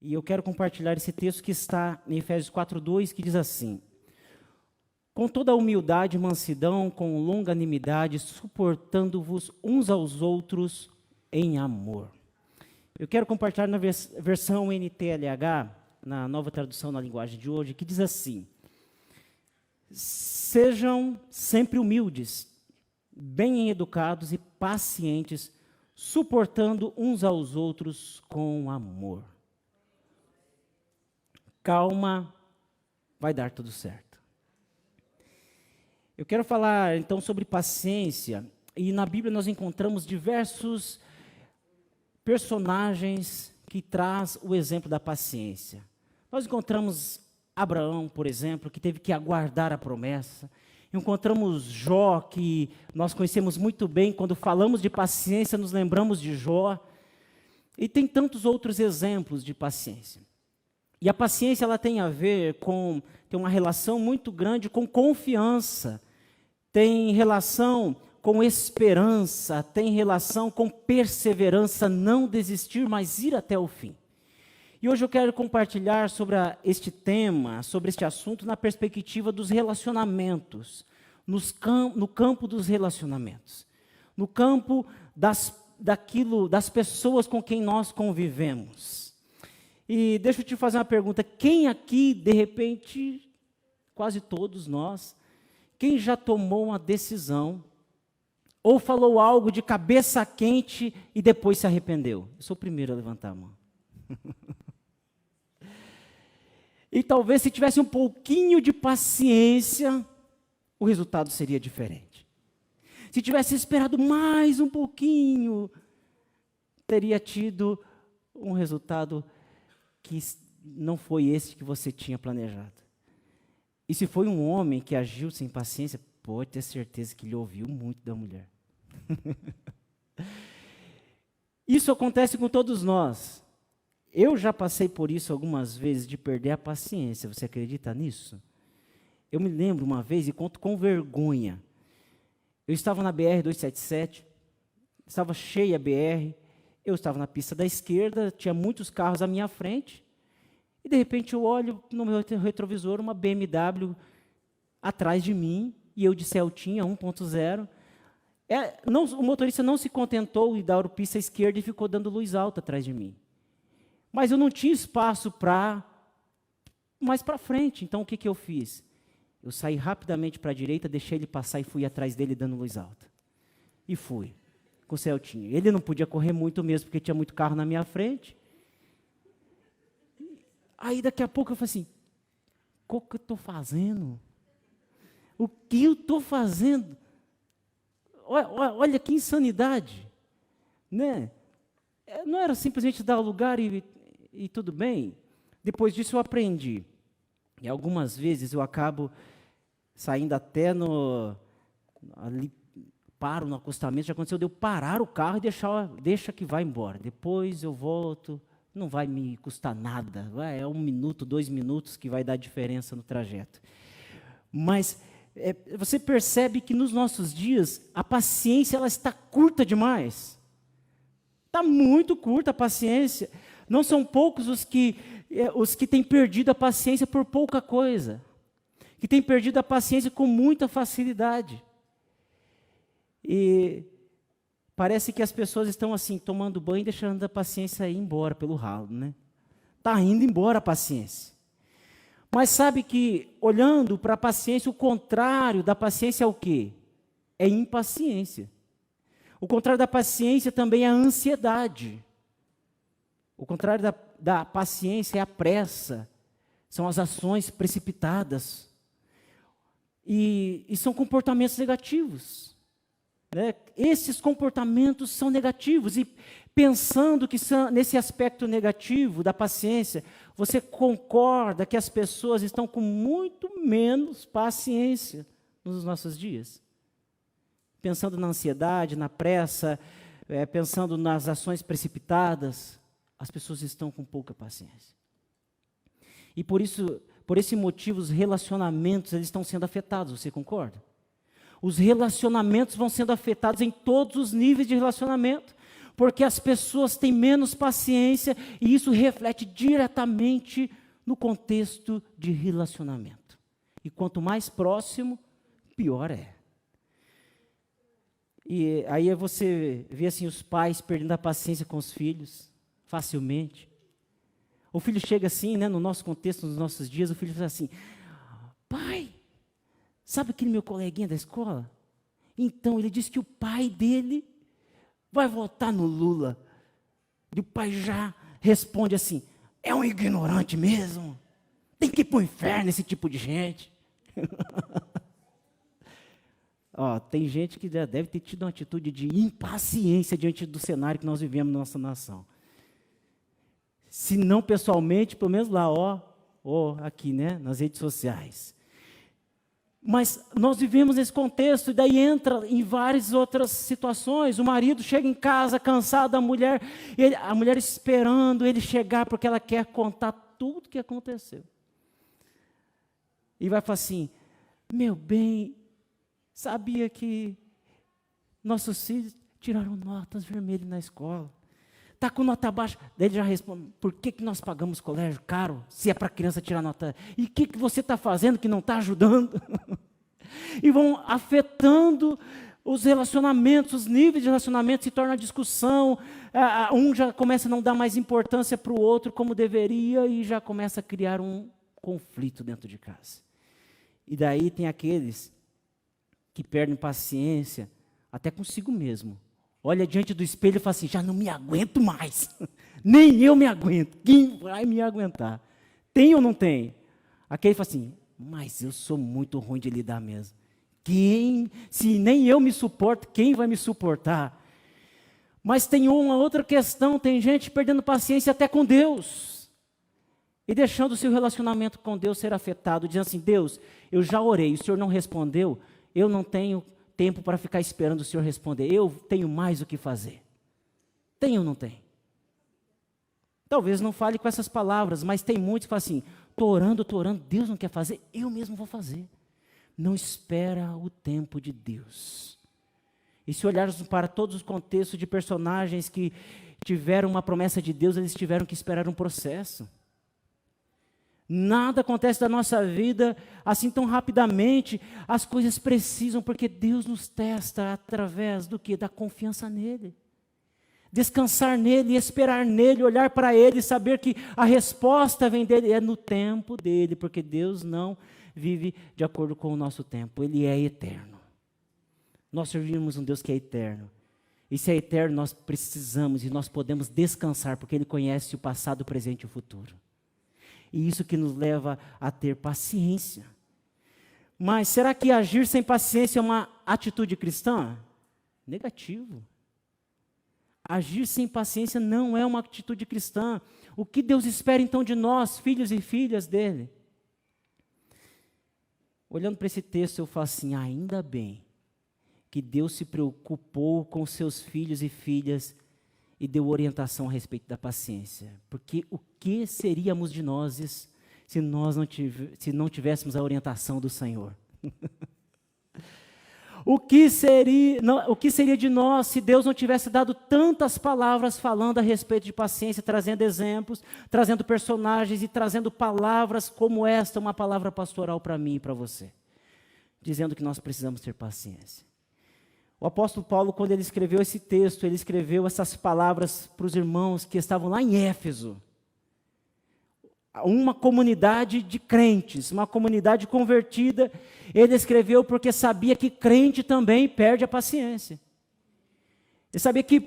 E eu quero compartilhar esse texto que está em Efésios 4:2, que diz assim: com toda a humildade e mansidão, com longanimidade, suportando-vos uns aos outros em amor. Eu quero compartilhar na versão NTLH, na nova tradução na linguagem de hoje, que diz assim: sejam sempre humildes, bem educados e pacientes, suportando uns aos outros com amor. Calma, vai dar tudo certo. Eu quero falar então sobre paciência, e na Bíblia nós encontramos diversos personagens que traz o exemplo da paciência. Nós encontramos Abraão, por exemplo, que teve que aguardar a promessa. Encontramos Jó, que nós conhecemos muito bem, quando falamos de paciência, nos lembramos de Jó. E tem tantos outros exemplos de paciência. E a paciência ela tem a ver com, tem uma relação muito grande com confiança, tem relação com esperança, tem relação com perseverança, não desistir, mas ir até o fim. E hoje eu quero compartilhar sobre este tema, sobre este assunto, na perspectiva dos relacionamentos, no campo dos relacionamentos, no campo das pessoas com quem nós convivemos. E deixa eu te fazer uma pergunta: quem aqui, de repente, quase todos nós, quem já tomou uma decisão, ou falou algo de cabeça quente e depois se arrependeu? Eu sou o primeiro a levantar a mão. E talvez se tivesse um pouquinho de paciência, o resultado seria diferente. Se tivesse esperado mais um pouquinho, teria tido um resultado que não foi esse que você tinha planejado. E se foi um homem que agiu sem paciência, pode ter certeza que ele ouviu muito da mulher. Isso acontece com todos nós. Eu já passei por isso algumas vezes, de perder a paciência. Você acredita nisso? Eu me lembro uma vez, e conto com vergonha. Eu estava na BR-277, estava cheia a BR, eu estava na pista da esquerda, tinha muitos carros à minha frente, e de repente eu olho no meu retrovisor uma BMW atrás de mim, e eu de Celtinha 1.0. O motorista não se contentou em dar o pista à esquerda e ficou dando luz alta atrás de mim. Mas eu não tinha espaço mais para frente, então o que eu fiz? Eu saí rapidamente para a direita, deixei ele passar e fui atrás dele dando luz alta. E fui, com o Celtinha. Ele não podia correr muito mesmo, porque tinha muito carro na minha frente. Aí daqui a pouco eu falei assim: o que eu estou fazendo? O que eu estou fazendo? Olha que insanidade, né? Não era simplesmente dar o lugar e tudo bem. Depois disso eu aprendi. E algumas vezes eu acabo saindo até ali, paro no acostamento. Já aconteceu de eu parar o carro e deixa que vai embora. Depois eu volto, não vai me custar nada. É 1 minuto, 2 minutos que vai dar diferença no trajeto. Mas você percebe que nos nossos dias a paciência ela está curta demais. Está muito curta a paciência. Não são poucos os que têm perdido a paciência por pouca coisa. Que têm perdido a paciência com muita facilidade. E parece que as pessoas estão assim, tomando banho e deixando a paciência ir embora pelo ralo, né? Está indo embora a paciência. Mas sabe que, olhando para a paciência, o contrário da paciência é o quê? É impaciência. O contrário da paciência também é a ansiedade. O contrário da paciência é a pressa. São as ações precipitadas. E são comportamentos negativos. Né? Esses comportamentos são negativos. E pensando que nesse aspecto negativo da paciência, você concorda que as pessoas estão com muito menos paciência nos nossos dias? Pensando na ansiedade, na pressa, pensando nas ações precipitadas, as pessoas estão com pouca paciência. E por esse motivo, os relacionamentos eles estão sendo afetados, você concorda? Os relacionamentos vão sendo afetados em todos os níveis de relacionamento. porque as pessoas têm menos paciência e isso reflete diretamente no contexto de relacionamento. E quanto mais próximo, pior é. E aí você vê assim os pais perdendo a paciência com os filhos, facilmente. O filho chega assim, né, no nosso contexto, nos nossos dias, o filho fala assim: pai, sabe aquele meu coleguinha da escola? Então, ele disse que o pai dele vai votar no Lula. E o pai já responde assim: é um ignorante mesmo. Tem que ir para o inferno esse tipo de gente. Tem gente que já deve ter tido uma atitude de impaciência diante do cenário que nós vivemos na nossa nação. Se não pessoalmente, pelo menos lá, aqui, né, nas redes sociais. Mas nós vivemos nesse contexto, e daí entra em várias outras situações. O marido chega em casa cansado, a mulher esperando ele chegar, porque ela quer contar tudo o que aconteceu. E vai falar assim: meu bem, sabia que nossos filhos tiraram notas vermelhas na escola? Está com nota baixa. Daí ele já responde: por que nós pagamos colégio caro, se é para a criança tirar nota? E o que você está fazendo que não está ajudando? E vão afetando os relacionamentos, os níveis de relacionamento se torna discussão, um já começa a não dar mais importância para o outro como deveria, e já começa a criar um conflito dentro de casa. E daí tem aqueles que perdem paciência até consigo mesmo. Olha diante do espelho e fala assim: já não me aguento mais. Nem eu me aguento. Quem vai me aguentar? Tem ou não tem? Aquele fala assim: mas eu sou muito ruim de lidar mesmo. Se nem eu me suporto, quem vai me suportar? Mas tem uma outra questão, tem gente perdendo paciência até com Deus. E deixando o seu relacionamento com Deus ser afetado, dizendo assim: Deus, eu já orei, o Senhor não respondeu, eu não tenho tempo para ficar esperando o Senhor responder, eu tenho mais o que fazer. Tem ou não tem? Talvez não fale com essas palavras, mas tem muitos que falam assim: estou orando, Deus não quer fazer, eu mesmo vou fazer. Não espera o tempo de Deus. E se olharmos para todos os contextos de personagens que tiveram uma promessa de Deus, eles tiveram que esperar um processo. Nada acontece da nossa vida assim tão rapidamente. As coisas precisam, porque Deus nos testa através do quê? Da confiança nele. Descansar nele, esperar nele, olhar para ele, saber que a resposta vem dele, é no tempo dele, porque Deus não vive de acordo com o nosso tempo, ele é eterno. Nós servimos um Deus que é eterno. E se é eterno, nós precisamos e nós podemos descansar, porque ele conhece o passado, o presente e o futuro. E isso que nos leva a ter paciência. Mas será que agir sem paciência é uma atitude cristã? Negativo. Agir sem paciência não é uma atitude cristã. O que Deus espera então de nós, filhos e filhas dele? Olhando para esse texto, eu falo assim: ainda bem que Deus se preocupou com seus filhos e filhas e deu orientação a respeito da paciência. Porque o que seríamos de nós se não tivéssemos a orientação do Senhor? O que seria de nós se Deus não tivesse dado tantas palavras falando a respeito de paciência, trazendo exemplos, trazendo personagens e trazendo palavras como esta, uma palavra pastoral para mim e para você, dizendo que nós precisamos ter paciência. O apóstolo Paulo, quando ele escreveu esse texto, ele escreveu essas palavras para os irmãos que estavam lá em Éfeso. Uma comunidade de crentes, uma comunidade convertida. Ele escreveu porque sabia que crente também perde a paciência. Ele sabia que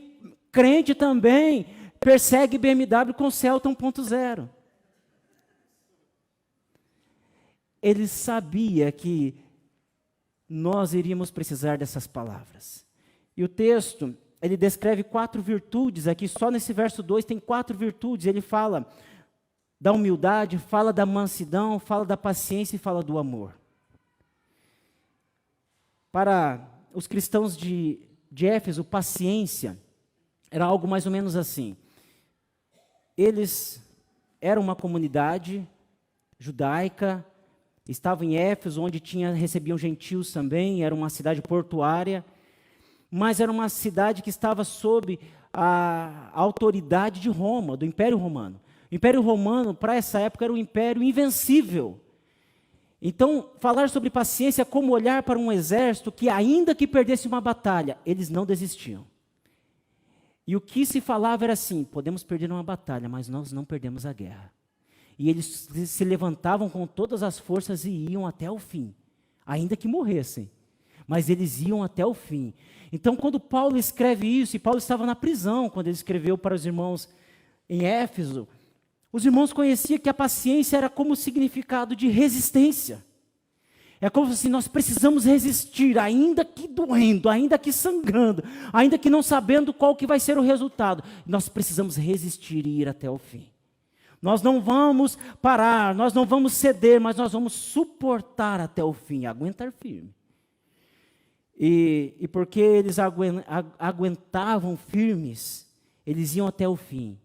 crente também persegue BMW com Celta 1.0. Ele sabia que nós iríamos precisar dessas palavras. E o texto, ele descreve 4 virtudes aqui, só nesse verso 2 tem 4 virtudes. Ele fala da humildade, fala da mansidão, fala da paciência e fala do amor. Para os cristãos de Éfeso, paciência era algo mais ou menos assim. Eles eram uma comunidade judaica, estavam em Éfeso, onde recebiam gentios também, era uma cidade portuária, mas era uma cidade que estava sob a autoridade de Roma, do Império Romano. O Império Romano, para essa época, era um império invencível. Então, falar sobre paciência é como olhar para um exército que, ainda que perdesse uma batalha, eles não desistiam. E o que se falava era assim: podemos perder uma batalha, mas nós não perdemos a guerra. E eles se levantavam com todas as forças e iam até o fim, ainda que morressem. Mas eles iam até o fim. Então, quando Paulo escreve isso, e Paulo estava na prisão, quando ele escreveu para os irmãos em Éfeso, os irmãos conheciam que a paciência era como significado de resistência. É como se nós precisamos resistir, ainda que doendo, ainda que sangrando, ainda que não sabendo qual que vai ser o resultado. Nós precisamos resistir e ir até o fim. Nós não vamos parar, nós não vamos ceder, mas nós vamos suportar até o fim, aguentar firme. E porque eles aguentavam firmes, eles iam até o fim.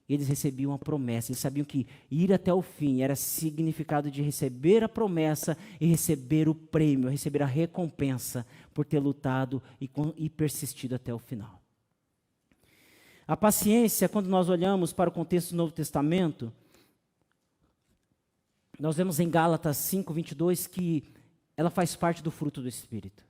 Eles recebiam a promessa, eles sabiam que ir até o fim era significado de receber a promessa e receber o prêmio, receber a recompensa por ter lutado e persistido até o final. A paciência, quando nós olhamos para o contexto do Novo Testamento, nós vemos em Gálatas 5:22 que ela faz parte do fruto do Espírito.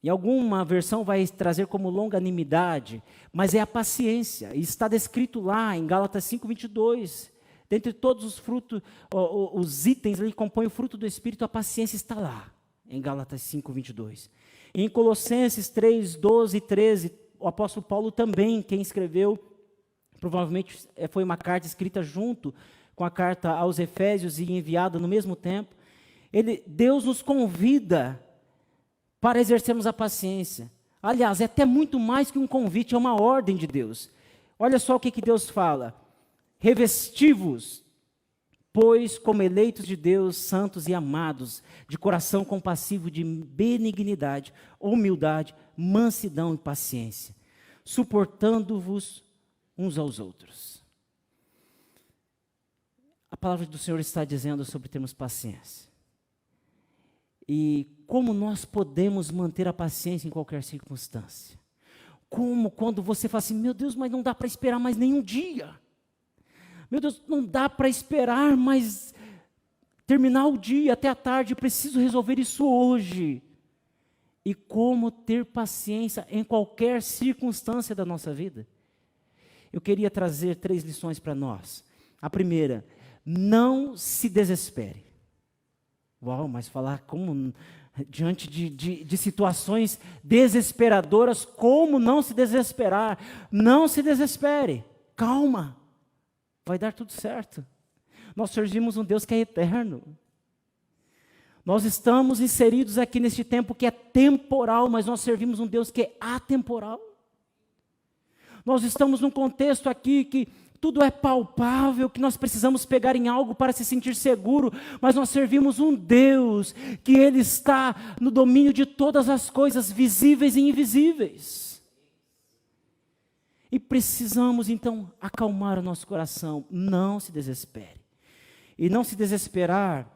Em alguma versão vai trazer como longanimidade, mas é a paciência. E está descrito lá em Gálatas 5:22. Dentre todos os frutos, os itens ali que compõem o fruto do Espírito, a paciência está lá, em Gálatas 5:22. Em Colossenses 3:12 e 13, o apóstolo Paulo também, quem escreveu, provavelmente foi uma carta escrita junto com a carta aos Efésios e enviada no mesmo tempo. Deus nos convida para exercermos a paciência. Aliás, é até muito mais que um convite, é uma ordem de Deus. Olha só o que Deus fala: revesti-vos, pois, como eleitos de Deus, santos e amados, de coração compassivo, de benignidade, humildade, mansidão e paciência, suportando-vos uns aos outros. A palavra do Senhor está dizendo sobre termos paciência. E como nós podemos manter a paciência em qualquer circunstância? Como quando você fala assim: meu Deus, mas não dá para esperar mais nenhum dia. Meu Deus, não dá para esperar mais terminar o dia até a tarde, preciso resolver isso hoje. E como ter paciência em qualquer circunstância da nossa vida? Eu queria trazer 3 lições para nós. A primeira: não se desespere. Uau, mas falar como diante de situações desesperadoras, como não se desesperar? Não se desespere, calma, vai dar tudo certo. Nós servimos um Deus que é eterno. Nós estamos inseridos aqui neste tempo que é temporal, mas nós servimos um Deus que é atemporal. Nós estamos num contexto aqui que tudo é palpável, que nós precisamos pegar em algo para se sentir seguro, mas nós servimos um Deus que Ele está no domínio de todas as coisas, visíveis e invisíveis. E precisamos então acalmar o nosso coração, não se desespere. E não se desesperar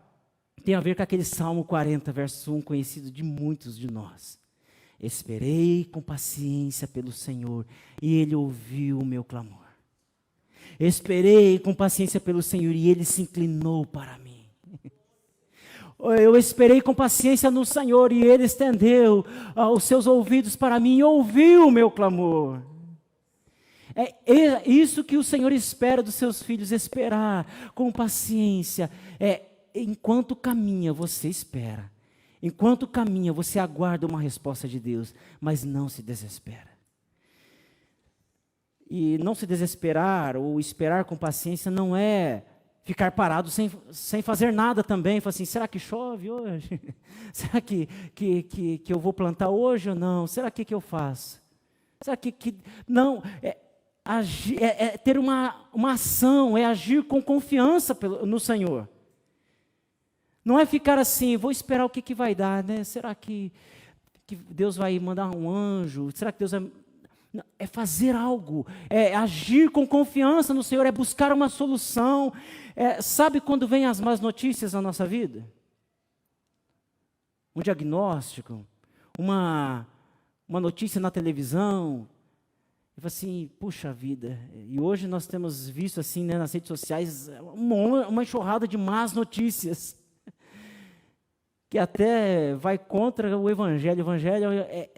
tem a ver com aquele Salmo 40, verso 1, conhecido de muitos de nós. Esperei com paciência pelo Senhor, e Ele ouviu o meu clamor. Esperei com paciência pelo Senhor, e Ele se inclinou para mim. Eu esperei com paciência no Senhor, e Ele estendeu os seus ouvidos para mim, e ouviu o meu clamor. É isso que o Senhor espera dos seus filhos, esperar com paciência. Enquanto caminha, você espera. Enquanto caminha, você aguarda uma resposta de Deus, mas não se desespera. E não se desesperar ou esperar com paciência não é ficar parado sem fazer nada também. Falar assim: será que chove hoje? Será que eu vou plantar hoje ou não? Será que eu faço? Será que não, ter uma ação, é agir com confiança no Senhor. Não é ficar assim: vou esperar o que vai dar, né? Será que Deus vai mandar um anjo? Será que Deus vai... Não, é fazer algo, é agir com confiança no Senhor, é buscar uma solução. Sabe quando vem as más notícias na nossa vida? Um diagnóstico, uma notícia na televisão. Eu falei assim, puxa vida, e hoje nós temos visto assim, né, nas redes sociais, uma enxurrada de más notícias, que até vai contra o Evangelho. O Evangelho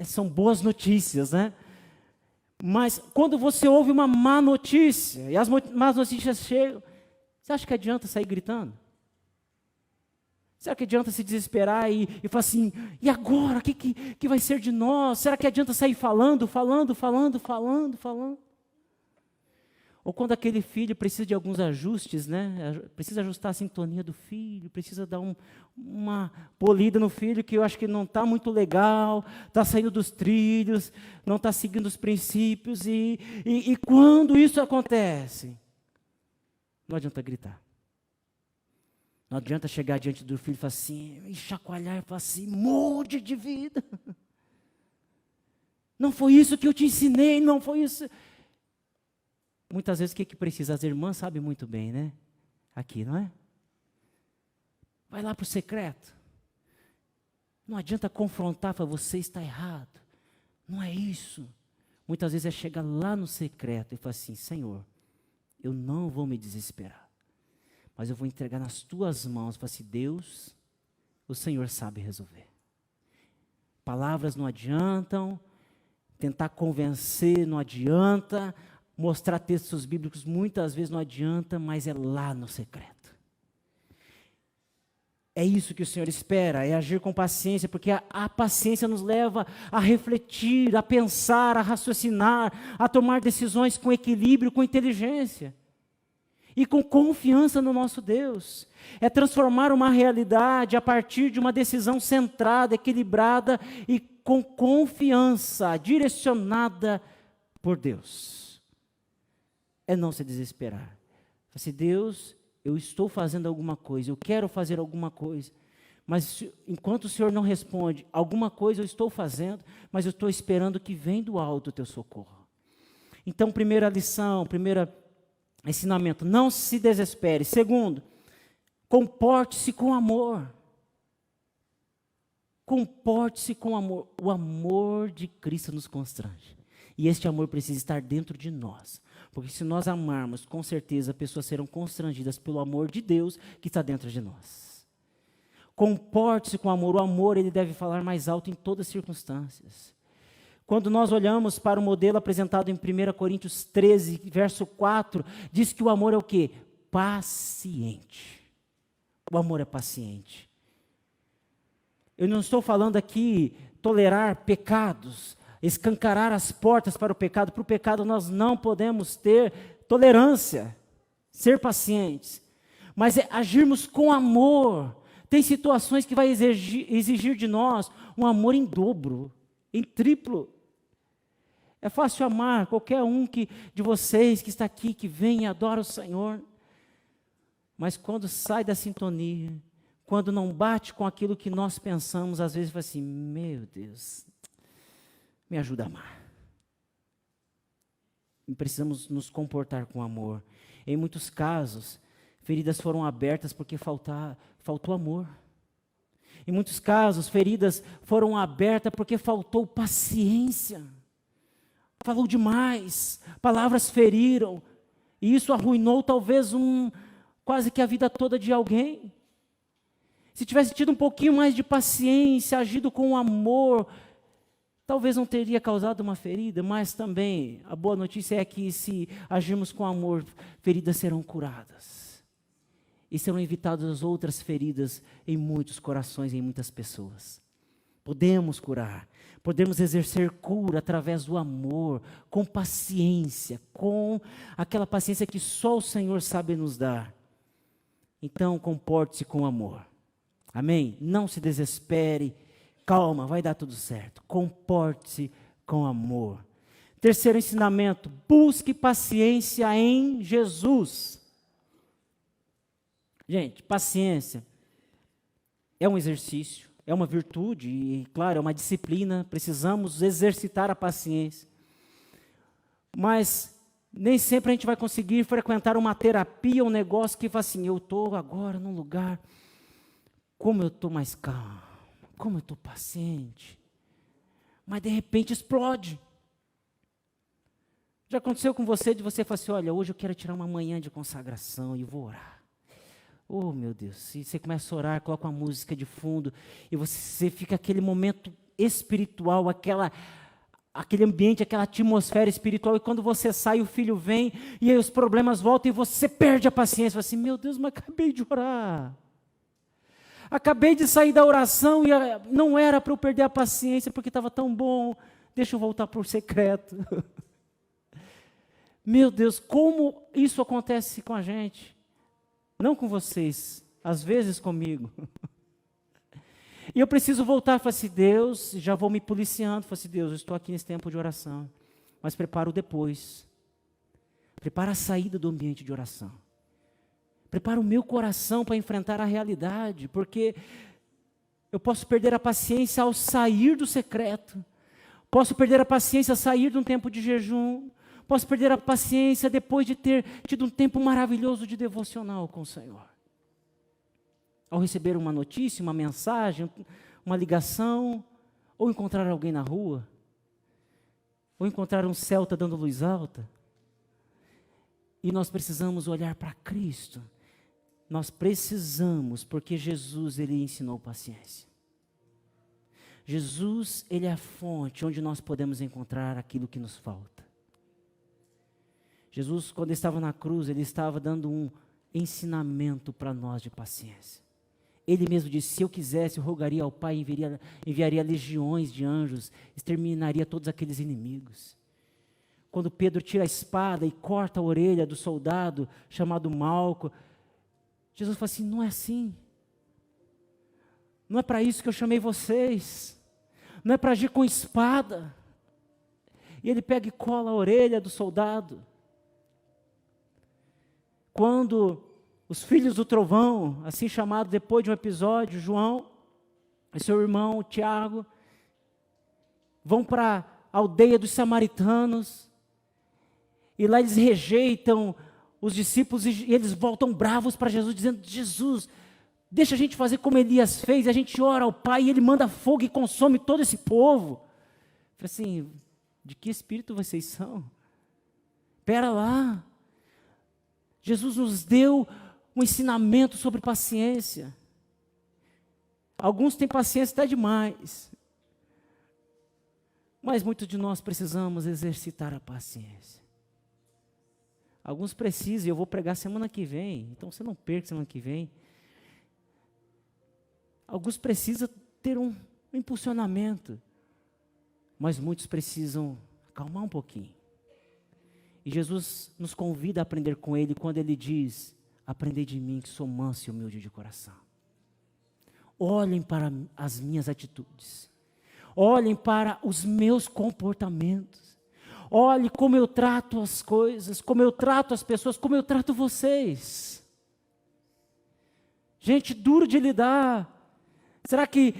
são boas notícias, né? Mas quando você ouve uma má notícia, e as más notícias chegam, você acha que adianta sair gritando? Será que adianta se desesperar e falar assim, e agora, o que vai ser de nós? Será que adianta sair falando? Ou quando aquele filho precisa de alguns ajustes, né? Precisa ajustar a sintonia do filho, precisa dar uma polida no filho que eu acho que não está muito legal, está saindo dos trilhos, não está seguindo os princípios, e quando isso acontece, não adianta gritar. Não adianta chegar diante do filho e falar assim, e chacoalhar e falar assim, mude de vida. Não foi isso que eu te ensinei, não foi isso. Muitas vezes o que precisa? As irmãs sabem muito bem, né? Aqui, não é? Vai lá para o secreto. Não adianta confrontar, falar, você está errado. Não é isso. Muitas vezes é chegar lá no secreto e falar assim, Senhor, eu não vou me desesperar. Mas eu vou entregar nas tuas mãos. Fala assim, Deus, o Senhor sabe resolver. Palavras não adiantam, tentar convencer não adianta, mostrar textos bíblicos muitas vezes não adianta, mas é lá no secreto. É isso que o Senhor espera, é agir com paciência, porque a paciência nos leva a refletir, a pensar, a raciocinar, a tomar decisões com equilíbrio, com inteligência. E com confiança no nosso Deus. É transformar uma realidade a partir de uma decisão centrada, equilibrada e com confiança, direcionada por Deus. É não se desesperar. Assim, Deus, eu estou fazendo alguma coisa, eu quero fazer alguma coisa, mas enquanto o Senhor não responde, alguma coisa eu estou fazendo, mas eu estou esperando que venha do alto o teu socorro. Então, primeira lição, ensinamento, não se desespere. Segundo, comporte-se com amor. Comporte-se com amor. O amor de Cristo nos constrange. E este amor precisa estar dentro de nós. Porque se nós amarmos, com certeza, pessoas serão constrangidas pelo amor de Deus que está dentro de nós. Comporte-se com amor. O amor, ele deve falar mais alto em todas as circunstâncias. Quando nós olhamos para o modelo apresentado em 1 Coríntios 13, verso 4, diz que o amor é o quê? Paciente. O amor é paciente. Eu não estou falando aqui tolerar pecados, escancarar as portas para o pecado. Para o pecado nós não podemos ter tolerância, ser pacientes. Mas é agirmos com amor. Tem situações que vai exigir de nós um amor em dobro, em triplo. É fácil amar qualquer um de vocês que está aqui, que vem e adora o Senhor. Mas quando sai da sintonia, quando não bate com aquilo que nós pensamos, às vezes fala assim, meu Deus, me ajuda a amar. E precisamos nos comportar com amor. Em muitos casos, feridas foram abertas porque faltou amor. Em muitos casos, feridas foram abertas porque faltou paciência. Falou demais, palavras feriram, e isso arruinou talvez quase que a vida toda de alguém. Se tivesse tido um pouquinho mais de paciência, agido com amor, talvez não teria causado uma ferida, mas também a boa notícia é que se agirmos com amor, feridas serão curadas. E serão evitadas outras feridas em muitos corações, em muitas pessoas. Podemos curar, podemos exercer cura através do amor, com paciência, com aquela paciência que só o Senhor sabe nos dar. Então, comporte-se com amor. Amém? Não se desespere, calma, vai dar tudo certo. Comporte-se com amor. Terceiro ensinamento, busque paciência em Jesus. Gente, paciência é um exercício. É uma virtude e, claro, é uma disciplina, precisamos exercitar a paciência. Mas nem sempre a gente vai conseguir frequentar uma terapia, um negócio que fala assim, eu estou agora num lugar, como eu estou mais calmo, como eu estou paciente. Mas de repente explode. Já aconteceu com você, de você falar assim, olha, hoje eu quero tirar uma manhã de consagração e vou orar. Oh, meu Deus, e você começa a orar, coloca uma música de fundo, e você fica aquele momento espiritual, aquele ambiente, aquela atmosfera espiritual, e quando você sai, o filho vem, e aí os problemas voltam, e você perde a paciência, fala assim, meu Deus, mas acabei de orar. Acabei de sair da oração, e não era para eu perder a paciência, porque estava tão bom, deixa eu voltar para o secreto. Meu Deus, como isso acontece com a gente? Não com vocês, às vezes comigo. E eu preciso voltar, falar assim, Deus, já vou me policiando, falar assim, Deus, eu estou aqui nesse tempo de oração, mas preparo depois. Prepara a saída do ambiente de oração. Prepara o meu coração para enfrentar a realidade, porque eu posso perder a paciência ao sair do secreto. Posso perder a paciência ao sair de um tempo de jejum. Posso perder a paciência depois de ter tido um tempo maravilhoso de devocional com o Senhor. Ao receber uma notícia, uma mensagem, uma ligação, ou encontrar alguém na rua, ou encontrar um Celta dando luz alta. E nós precisamos olhar para Cristo. Nós precisamos, porque Jesus, Ele ensinou paciência. Jesus, Ele é a fonte onde nós podemos encontrar aquilo que nos falta. Jesus, quando estava na cruz, Ele estava dando um ensinamento para nós de paciência. Ele mesmo disse, se eu quisesse, eu rogaria ao Pai, enviaria legiões de anjos, exterminaria todos aqueles inimigos. Quando Pedro tira a espada e corta a orelha do soldado chamado Malco, Jesus fala assim, não é assim. Não é para isso que eu chamei vocês. Não é para agir com espada. E ele pega e cola a orelha do soldado. Quando os filhos do trovão, assim chamado depois de um episódio, João e seu irmão Tiago, vão para a aldeia dos samaritanos, e lá eles rejeitam os discípulos, e eles voltam bravos para Jesus, dizendo, Jesus, deixa a gente fazer como Elias fez, a gente ora ao Pai, e Ele manda fogo e consome todo esse povo. Eu falei assim, de que espírito vocês são? Espera lá. Jesus nos deu um ensinamento sobre paciência. Alguns têm paciência até demais. Mas muitos de nós precisamos exercitar a paciência. Alguns precisam, e eu vou pregar semana que vem, então você não perca semana que vem. Alguns precisam ter um impulsionamento, mas muitos precisam acalmar um pouquinho. E Jesus nos convida a aprender com Ele quando Ele diz, aprendei de mim que sou manso e humilde de coração. Olhem para as minhas atitudes. Olhem para os meus comportamentos. Olhe como eu trato as coisas, como eu trato as pessoas, como eu trato vocês. Gente, duro de lidar. Será que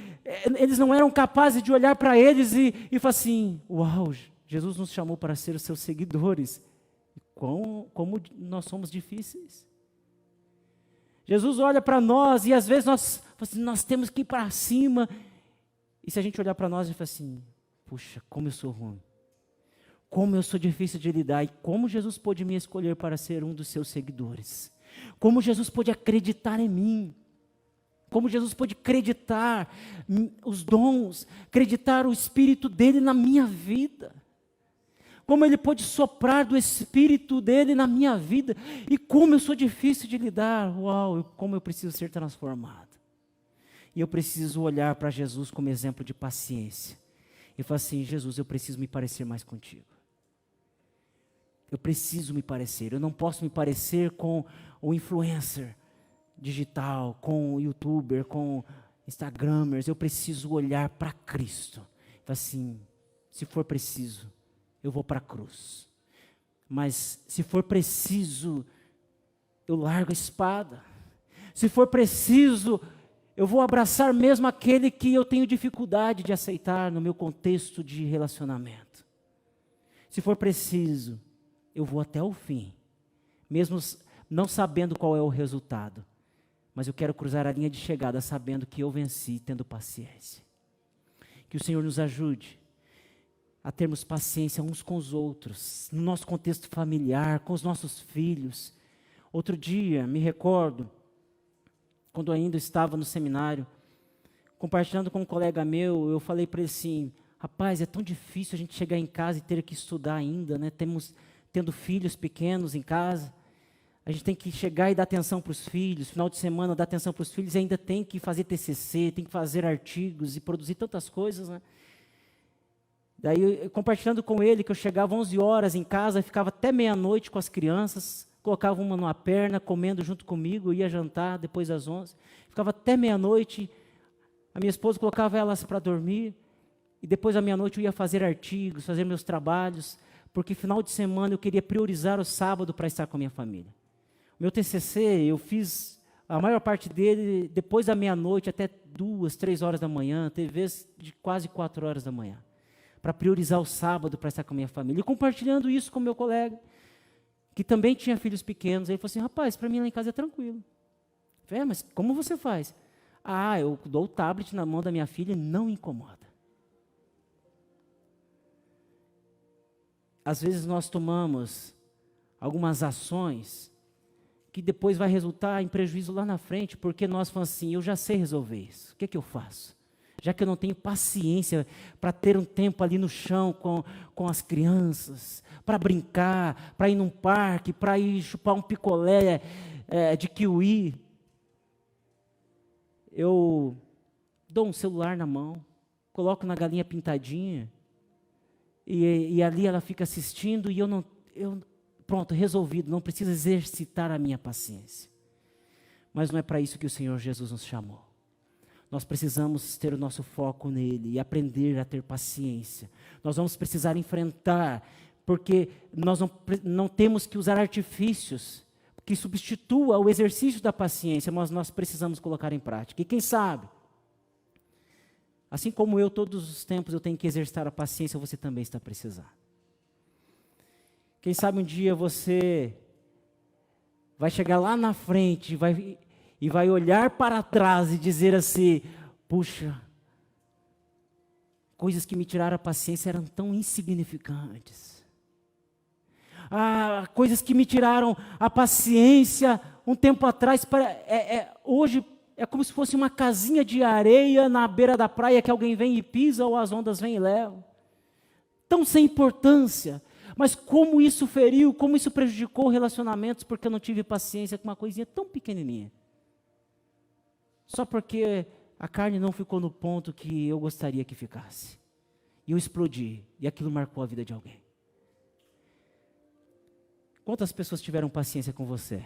eles não eram capazes de olhar para eles e falar assim, uau, Jesus nos chamou para ser os seus seguidores. Como nós somos difíceis. Jesus olha para nós e às vezes nós temos que ir para cima. E se a gente olhar para nós e falar assim, puxa, como eu sou ruim. Como eu sou difícil de lidar. E como Jesus pôde me escolher para ser um dos seus seguidores. Como Jesus pôde acreditar em mim. Como Jesus pôde acreditar os dons, acreditar o Espírito dele na minha vida. Como Ele pôde soprar do Espírito dele na minha vida. E como eu sou difícil de lidar. Uau, como eu preciso ser transformado. E eu preciso olhar para Jesus como exemplo de paciência. E falar assim, Jesus, eu preciso me parecer mais contigo. Eu preciso me parecer. Eu não posso me parecer com o influencer digital, com o youtuber, com instagramers. Eu preciso olhar para Cristo. Falar assim, se for preciso, eu vou para a cruz. Mas se for preciso, eu largo a espada. Se for preciso, eu vou abraçar mesmo aquele que eu tenho dificuldade de aceitar no meu contexto de relacionamento. Se for preciso, eu vou até o fim. Mesmo não sabendo qual é o resultado. Mas eu quero cruzar a linha de chegada sabendo que eu venci, tendo paciência. Que o Senhor nos ajude. a termos paciência uns com os outros, no nosso contexto familiar, com os nossos filhos. Outro dia, me recordo, quando ainda estava no seminário, compartilhando com um colega meu, eu falei para ele assim: rapaz, é tão difícil a gente chegar em casa e ter que estudar ainda, né? Tendo filhos pequenos em casa, a gente tem que chegar e dar atenção para os filhos, final de semana dar atenção para os filhos, e ainda tem que fazer TCC, tem que fazer artigos e produzir tantas coisas, né? Daí, compartilhando com ele, que eu chegava 11 horas em casa, ficava até meia-noite com as crianças, colocava uma numa perna, comendo junto comigo, ia jantar depois das 11, ficava até meia-noite, a minha esposa colocava elas para dormir, e depois da meia-noite eu ia fazer artigos, fazer meus trabalhos, porque final de semana eu queria priorizar o sábado para estar com a minha família. O meu TCC, eu fiz a maior parte dele depois da meia-noite até 2, 3 horas da manhã, teve vezes de quase 4 horas da manhã, para priorizar o sábado para estar com a minha família. E compartilhando isso com meu colega, que também tinha filhos pequenos, ele falou assim: rapaz, para mim lá em casa é tranquilo. Eu falei: mas como você faz? Eu dou o tablet na mão da minha filha e não incomoda. Às vezes nós tomamos algumas ações que depois vai resultar em prejuízo lá na frente, porque nós falamos assim: eu já sei resolver isso, o que eu faço? Já que eu não tenho paciência para ter um tempo ali no chão com as crianças, para brincar, para ir num parque, para ir chupar um picolé de kiwi, eu dou um celular na mão, coloco na galinha pintadinha, e ali ela fica assistindo, e pronto, resolvido, não preciso exercitar a minha paciência. Mas não é para isso que o Senhor Jesus nos chamou. Nós precisamos ter o nosso foco nele e aprender a ter paciência. Nós vamos precisar enfrentar, porque nós não temos que usar artifícios que substitua o exercício da paciência, mas nós precisamos colocar em prática. E quem sabe, assim como eu, todos os tempos eu tenho que exercitar a paciência, você também está precisando. Quem sabe um dia você vai chegar lá na frente e vai olhar para trás e dizer assim: puxa, coisas que me tiraram a paciência eram tão insignificantes. Coisas que me tiraram a paciência um tempo atrás, hoje é como se fosse uma casinha de areia na beira da praia que alguém vem e pisa ou as ondas vêm e levam. Tão sem importância. Mas como isso feriu, como isso prejudicou relacionamentos, porque eu não tive paciência com uma coisinha tão pequenininha. Só porque a carne não ficou no ponto que eu gostaria que ficasse. E eu explodi, e aquilo marcou a vida de alguém. Quantas pessoas tiveram paciência com você?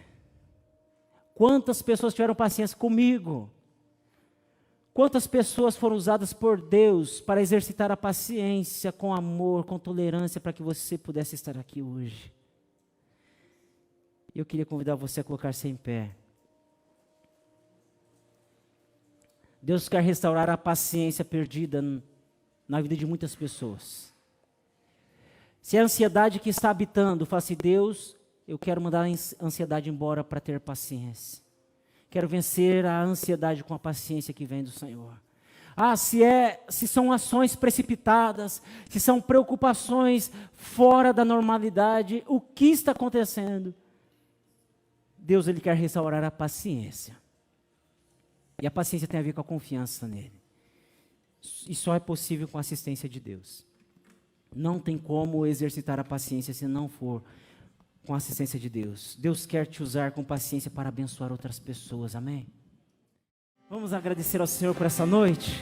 Quantas pessoas tiveram paciência comigo? Quantas pessoas foram usadas por Deus para exercitar a paciência com amor, com tolerância, para que você pudesse estar aqui hoje? Eu queria convidar você a colocar-se em pé. Deus quer restaurar a paciência perdida na vida de muitas pessoas. Se é a ansiedade que está habitando, fala assim: Deus, eu quero mandar a ansiedade embora para ter paciência. Quero vencer a ansiedade com a paciência que vem do Senhor. Se são ações precipitadas, se são preocupações fora da normalidade, o que está acontecendo? Deus, Ele quer restaurar a paciência. E a paciência tem a ver com a confiança nele. E só é possível com a assistência de Deus. Não tem como exercitar a paciência se não for com a assistência de Deus. Deus quer te usar com paciência para abençoar outras pessoas, amém? Vamos agradecer ao Senhor por essa noite.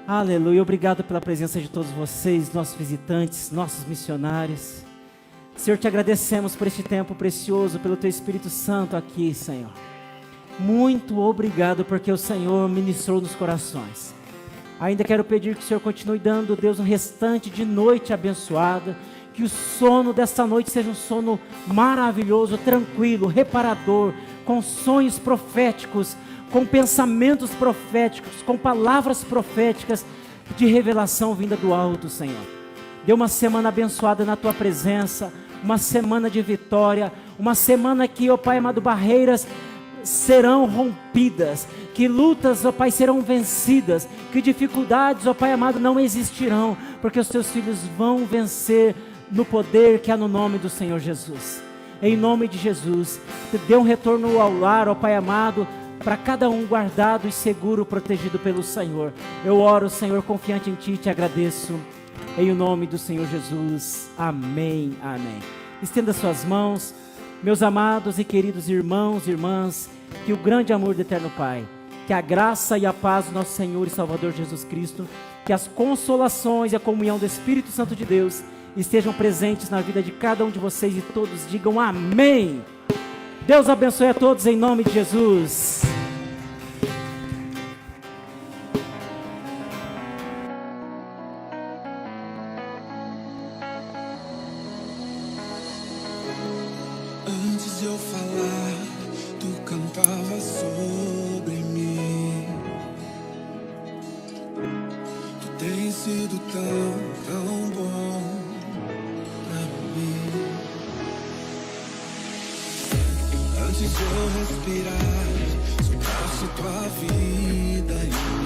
Aleluia, obrigado pela presença de todos vocês, nossos visitantes, nossos missionários. Senhor, te agradecemos por este tempo precioso, pelo Teu Espírito Santo aqui, Senhor. Muito obrigado porque o Senhor ministrou nos corações. Ainda quero pedir que o Senhor continue dando, Deus, um restante de noite abençoada, que o sono desta noite seja um sono maravilhoso, tranquilo, reparador, com sonhos proféticos, com pensamentos proféticos, com palavras proféticas de revelação vinda do alto, Senhor. Dê uma semana abençoada na Tua presença, uma semana de vitória, uma semana que, ó Pai amado, barreiras serão rompidas, que lutas, ó Pai, serão vencidas, que dificuldades, ó Pai amado, não existirão, porque os teus filhos vão vencer no poder que há no nome do Senhor Jesus. Em nome de Jesus, dê um retorno ao lar, ó Pai amado, para cada um guardado e seguro, protegido pelo Senhor. Eu oro, Senhor, confiante em Ti, te agradeço, em o nome do Senhor Jesus. Amém, amém. Estenda suas mãos, meus amados e queridos irmãos e irmãs, que o grande amor do eterno Pai, que a graça e a paz do nosso Senhor e Salvador Jesus Cristo, que as consolações e a comunhão do Espírito Santo de Deus estejam presentes na vida de cada um de vocês, e todos digam amém. Deus abençoe a todos em nome de Jesus. Antes de eu falar, tu cantava sobre mim. Tu tens sido tão bom pra mim. Antes de eu respirar, sopraste tua vida em mim.